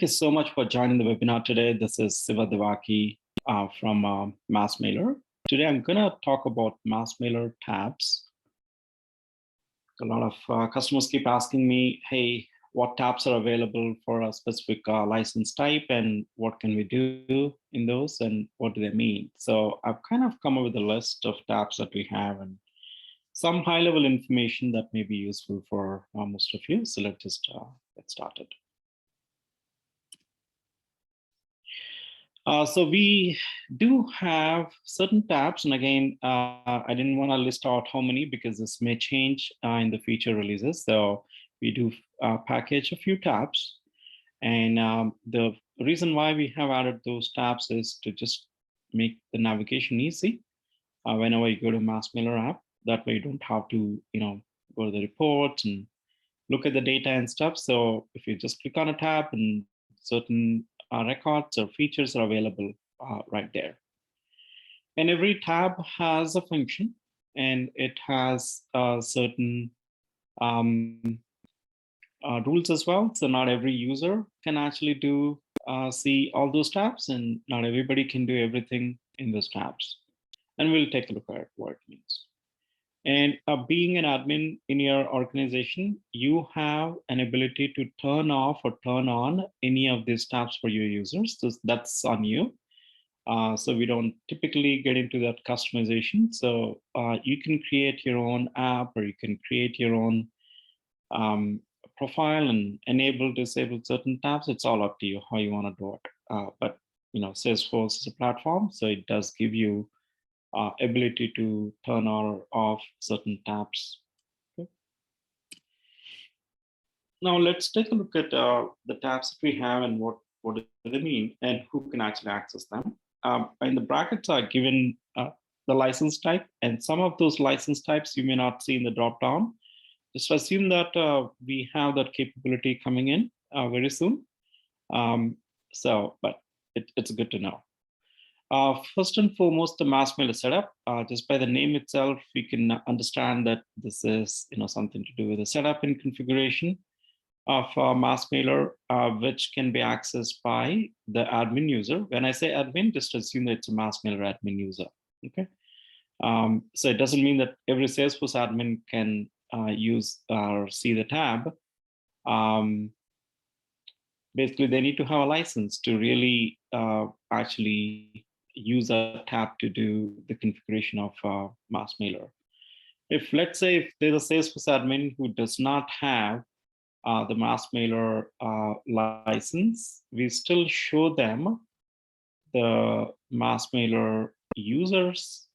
you so much for joining the webinar today. This is Siva Devaki from MassMailer. Today, I'm going to talk about MassMailer tabs. A lot of customers keep asking me, hey, what tabs are available for a specific license type and what can we do in those and what do they mean? So I've kind of come up with a list of tabs that we have and some high-level information that may be useful for most of you. So let's just get started. So we do have certain tabs, and again, I didn't want to list out how many because this may change in the future releases. So we do package a few tabs, and the reason why we have added those tabs is to just make the navigation easy whenever you go to MassMailer app. That way, you don't have to, go to the reports and look at the data and stuff. So if you just click on a tab and certain records or features are available right there. And every tab has a function and it has certain rules as well. So not every user can actually see all those tabs and not everybody can do everything in those tabs. And we'll take a look at what it means. And being an admin in your organization, you have an ability to turn off or turn on any of these tabs for your users. So that's on you. So we don't typically get into that customization. So you can create your own app or you can create your own profile and enable, disable certain tabs. It's all up to you how you want to do it. But Salesforce is a platform, so it does give you ability to turn or off certain tabs. Okay. Now let's take a look at the tabs that we have and what do they mean and who can actually access them. And the brackets are given the license type, and some of those license types you may not see in the dropdown. Just assume that we have that capability coming in very soon. But it's good to know. First and foremost, the MassMailer setup. Just by the name itself, we can understand that this is something to do with the setup and configuration of MassMailer, which can be accessed by the admin user. When I say admin, just assume that it's a MassMailer admin user. Okay. So it doesn't mean that every Salesforce admin can use or see the tab. Basically, they need to have a license to really actually use a tab to do the configuration of MassMailer. Let's say if there's a Salesforce admin who does not have the MassMailer license, we still show them the MassMailer users,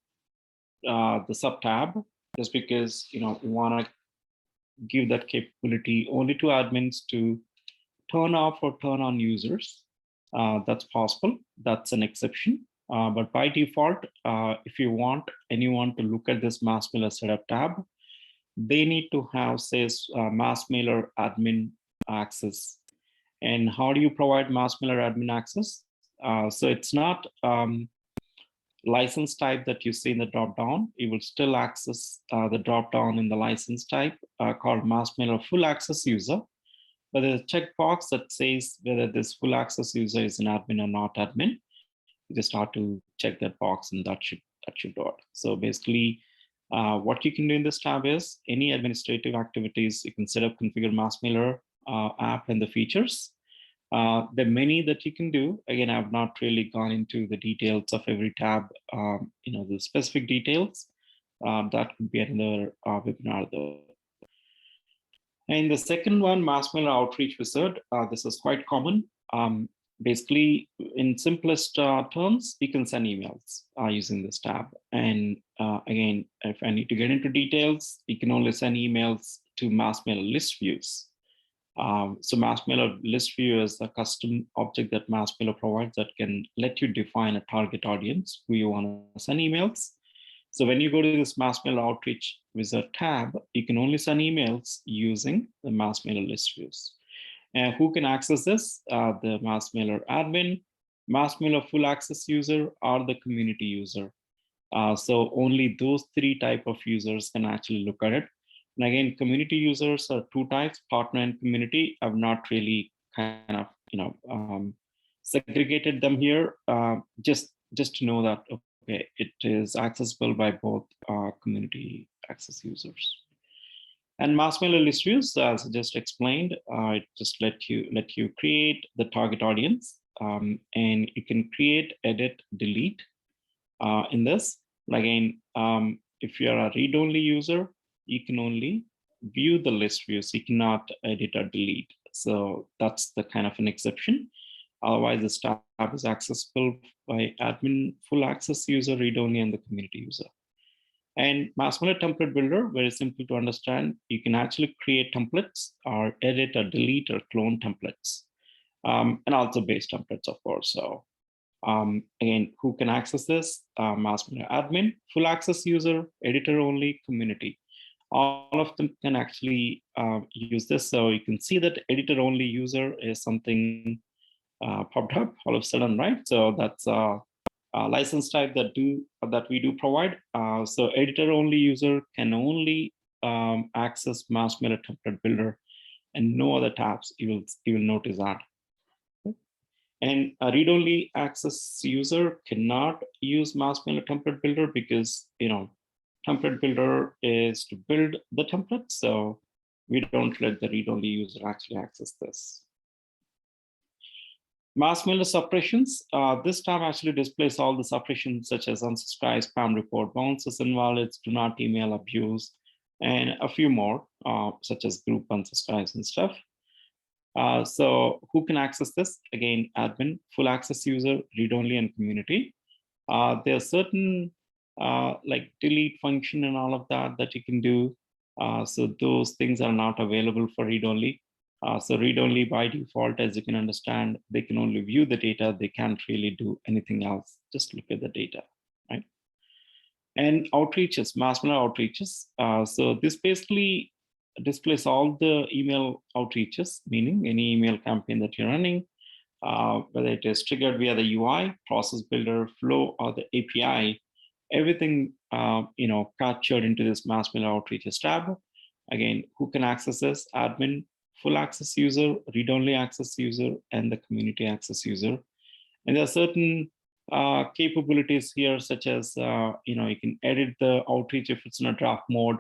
the sub-tab, just because we want to give that capability only to admins to turn off or turn on users. That's possible. That's an exception. But by default, if you want anyone to look at this MassMailer setup tab, they need to have, MassMailer admin access. And how do you provide MassMailer admin access? So it's not license type that you see in the dropdown. You will still access the dropdown in the license type called MassMailer full access user. But there's a checkbox that says whether this full access user is an admin or not admin. You just have to check that box and that should do it. So basically, what you can do in this tab is any administrative activities. You can set up, configure MassMailer app and the features. There are many that you can do. Again, I've not really gone into the details of every tab, the specific details. That could be another webinar though. And the second one, MassMailer Outreach Wizard. This is quite common. Basically, in simplest terms, you can send emails using this tab. And again, if I need to get into details, you can only send emails to MassMailer list views. So MassMailer list view is a custom object that MassMailer provides that can let you define a target audience who you want to send emails. So when you go to this MassMailer Outreach Wizard tab, you can only send emails using the MassMailer list views. And who can access this? The MassMailer admin, MassMailer full access user, or the community user. So only those three type of users can actually look at it. And again, community users are two types, partner and community. I've not really kind of segregated them here, just to know that, okay, it is accessible by both community access users. And MassMailer list views, as I just explained, it just let you create the target audience, and you can create, edit, delete in this. But again, if you are a read-only user, you can only view the list views. You cannot edit or delete. So that's the kind of an exception. Otherwise, this tab is accessible by admin, full access user, read-only, and the community user. And MassMailer template builder, very simple to understand. You can actually create templates or edit or delete or clone templates, and also base templates, of course. So again, who can access this? MassMailer admin, full access user, editor only, community. All of them can actually use this. So you can see that editor only user is something popped up all of a sudden, right? So that's a license type that we do provide. So editor only user can only access MassMailer template builder and no other tabs. You will notice that. And a read-only access user cannot use MassMailer template builder because template builder is to build the template. So we don't let the read-only user actually access this. MassMailer suppressions. This tab actually displays all the suppressions such as unsubscribe, spam report, bounces, invalids, do not email, abuse, and a few more such as group unsubscribes and stuff. So who can access this? Again, admin, full access user, read-only, and community. There are certain like delete function and all of that you can do. So those things are not available for read-only. So read-only by default, as you can understand, they can only view the data. They can't really do anything else. Just look at the data, right? And outreaches, MassMailer outreaches. So this basically displays all the email outreaches, meaning any email campaign that you're running, whether it is triggered via the UI, process builder, flow, or the API, everything captured into this MassMailer outreaches tab. Again, who can access this? Admin, full access user, read-only access user, and the community access user. And there are certain capabilities here, such as you can edit the outreach if it's in a draft mode.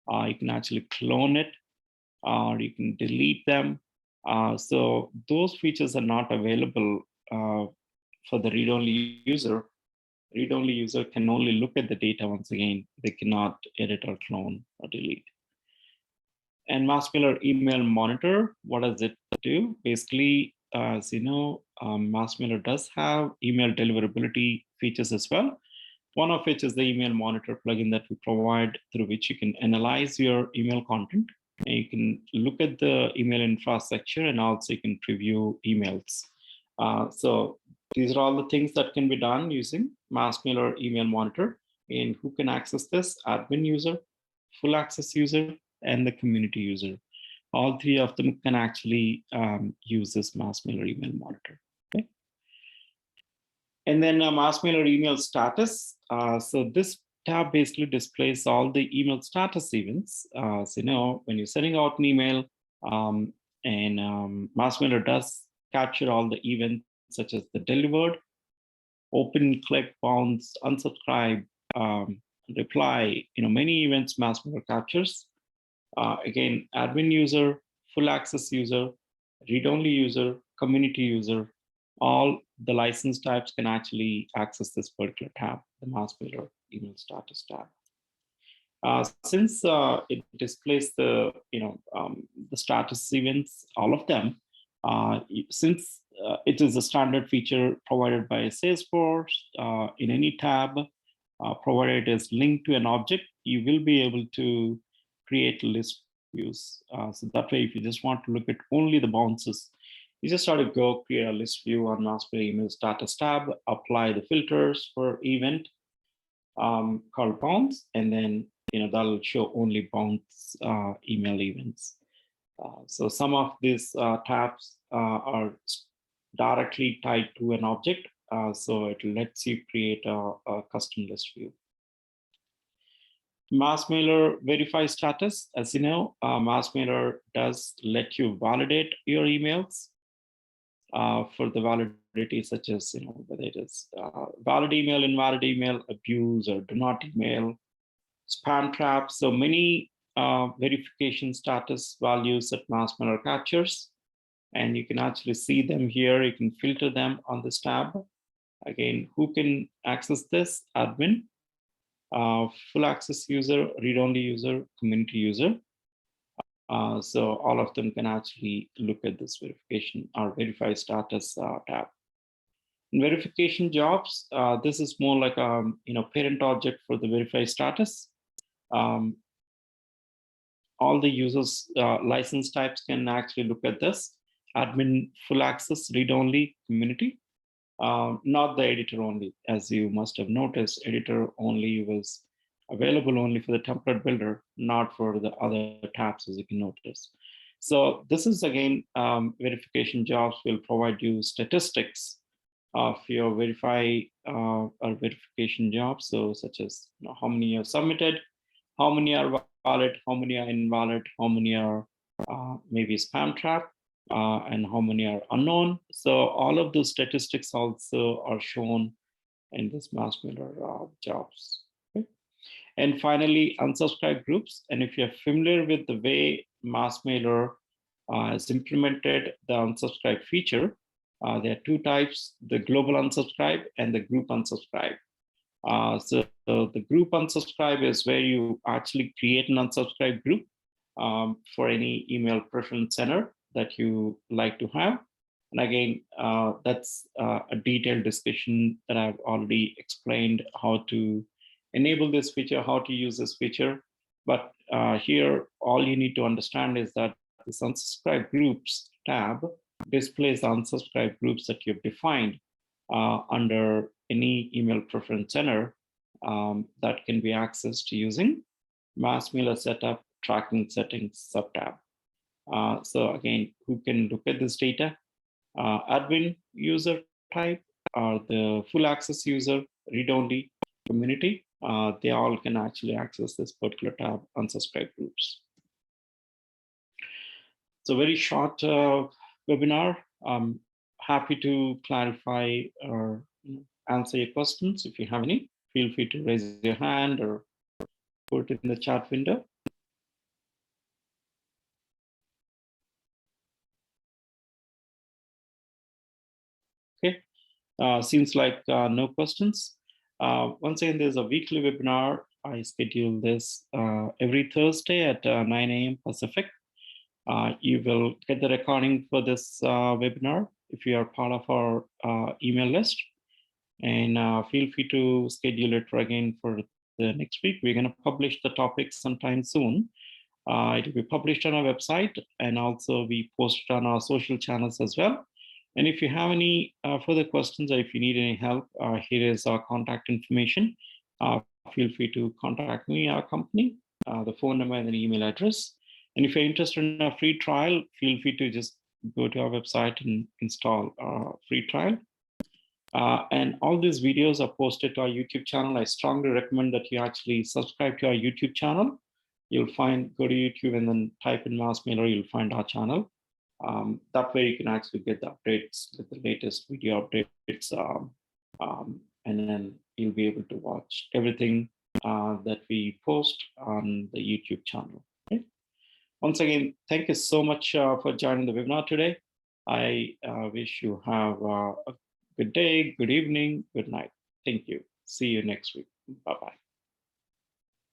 You can actually clone it, or you can delete them. So those features are not available for the read-only user. Read-only user can only look at the data once again. They cannot edit or clone or delete. And MassMailer email monitor, what does it do? Basically, as you know, MassMailer does have email deliverability features as well. One of which is the email monitor plugin that we provide, through which you can analyze your email content. And you can look at the email infrastructure, and also you can preview emails. So these are all the things that can be done using MassMailer email monitor. And who can access this? Admin user, full access user, and the community user. All three of them can actually use this MassMailer email monitor. Okay. And then MassMailer email status. So this tab basically displays all the email status events. So when you're sending out an email, and MassMailer does capture all the events such as the delivered, open, click, bounce, unsubscribe, reply. Many events MassMailer captures. Again, admin user, full access user, read-only user, community user, all the license types can actually access this particular tab, the MassMailer email status tab. Since it displays the status events, all of them, since it is a standard feature provided by Salesforce, in any tab, provided it is linked to an object, you will be able to create list views. So that way, if you just want to look at only the bounces, you just start to go create a list view on MassMailer email status tab, apply the filters for event called bounce, and then that'll show only bounce email events. So some of these tabs are directly tied to an object, so it lets you create a custom list view. MassMailer verify status. As you know, MassMailer does let you validate your emails. for the validity, such as whether it is valid email, invalid email, abuse, or do not email, spam traps. So many verification status values that MassMailer captures, and you can actually see them here. You can filter them on this tab. Again, who can access this? Admin, full access user, read-only user, community user. So all of them can actually look at this verification or verify status tab. In verification jobs, this is more like a parent object for the verify status. All the users license types can actually look at this. Admin, full access, read-only, community. Not the editor only. As you must have noticed, editor only was available only for the template builder, not for the other tabs, as you can notice. So this is again, verification jobs will provide you statistics of your verify or verification jobs. So such as how many are submitted, how many are valid, how many are invalid, how many are maybe spam trap, and how many are unknown. So all of those statistics also are shown in this MassMailer jobs. Okay? And finally, unsubscribe groups. And if you're familiar with the way MassMailer has implemented the unsubscribe feature, there are two types: the global unsubscribe and the group unsubscribe. So the group unsubscribe is where you actually create an unsubscribe group for any email preference center that you like to have. And again, that's a detailed discussion that I've already explained how to enable this feature, how to use this feature. But here, all you need to understand is that this unsubscribe groups tab displays the unsubscribe groups that you've defined under any email preference center that can be accessed using MassMailer setup tracking settings subtab. So again, who can look at this data? Admin user type, or the full access user, read-only, community. They all can actually access this particular tab, unsubscribe groups. So very short webinar. I'm happy to clarify or answer your questions. If you have any, feel free to raise your hand or put it in the chat window. Okay, seems like no questions. Once again, there's a weekly webinar. I schedule this every Thursday at 9 a.m. Pacific. You will get the recording for this webinar if you are part of our email list. And feel free to schedule it again for the next week. We're going to publish the topic sometime soon. It will be published on our website, and also we post it on our social channels as well. And if you have any further questions, or if you need any help, here is our contact information. Feel free to contact me, our company, the phone number and the email address. And if you're interested in a free trial, feel free to just go to our website and install a free trial. And all these videos are posted to our YouTube channel. I strongly recommend that you actually subscribe to our YouTube channel. You'll go to YouTube and then type in MassMailer, you'll find our channel. That way you can actually get the updates with the latest video updates. And then you'll be able to watch everything that we post on the YouTube channel. Okay? Once again, thank you so much for joining the webinar today. I wish you have a good day, good evening, good night. Thank you. See you next week. Bye-bye.